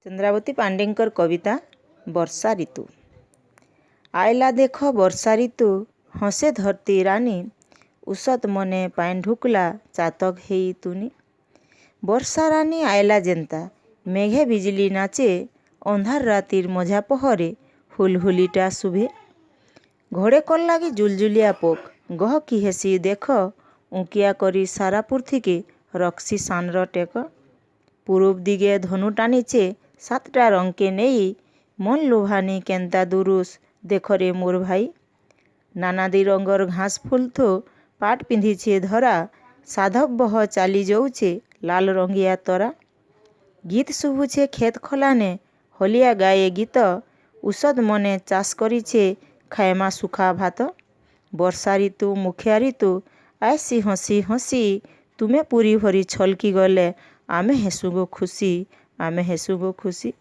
चंद्रावती पांडेकर कविता वर्षा ऋतु। आयला देख वर्षा ऋतु हसे धरती रानी, उसत मने पाइन ढुकला चातक हेई तुनी। वर्षा रानी आयला जेन्ता मेघे बिजली नाचे, अंधार रातिर मझा पहरे हुलहुलीटा शुभे। घोड़े कल लागी जुलजुलिया पोक गह कि हेसी देख, उकिया करी सारा पृथ्वी रक्सी सानर टेक। पूर्व दिगे धनु टानीचे सातटा रंग के नेई, मन लोभानी केन्ता दुरुस देखरे मोर भाई। नानादी रंगर घास फूल थो पाट पिंधिछे धरा, साधक बह चाली जाऊे लाल रंगिया तरा। गीत शुभुछे खेत खलाने हलिया गाए गीत, उषद मने चाष करिछे खाएमा सुखा भात। वर्षा ऋतु मुखिया ऋतु आसी हसी हसी, तुमे पूरी भरी छलकी गले आमे हेसुगो खुशी, आमे हेसुगो खुशी।